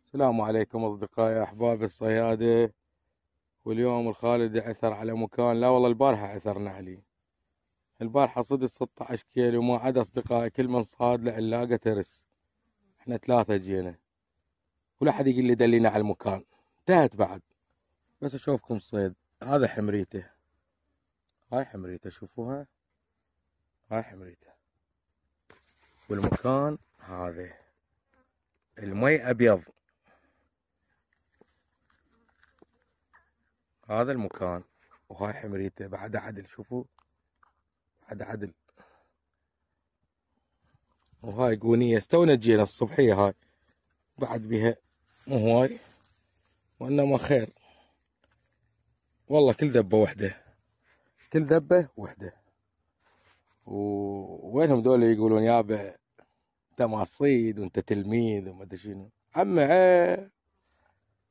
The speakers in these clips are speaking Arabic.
السلام عليكم أصدقائي أحباب الصيادة. واليوم الخالد عثر على مكان، لا والله البارحة عثرنا عليه. البارحة صدت 16 كيلو، ما عدا أصدقائي كل من صاد له علاقة ترس. احنا 3 جينا ولا حد يقول لي دلينا على المكان، انتهت بعد. بس أشوفكم صيد. هذا حمريته، هاي حمريته شوفوها، هاي حمريته. والمكان هذا المي أبيض، هذا المكان. وهاي حمريته بعد عدل، شوفوا بعد عدل. وهاي قونية استونا جينا الصبحية، هاي بعد بها مو هواي وإنما خير. والله كل ذبة وحدة، كل ذبة وحدة. ووينهم دول يقولون يابا انت ما تصيد وانت تلميذ وما ادري شنو.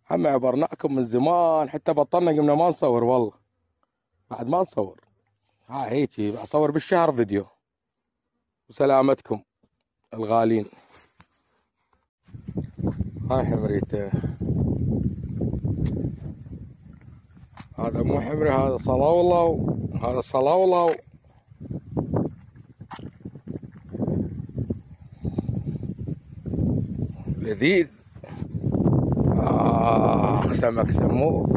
عمي عبرناكم من زمان، حتى بطلنا قمنا ما نصور، والله بعد ما نصور. هاي هيجي اصور بالشهر فيديو. وسلامتكم الغالين. هاي حمريته، هذا مو حمري، هذا صلاولة، هذا صلاولة. لذيذ. سمك سموك،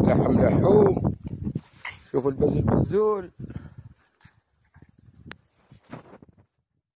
لحم لحوم. شوفوا البزل بزول.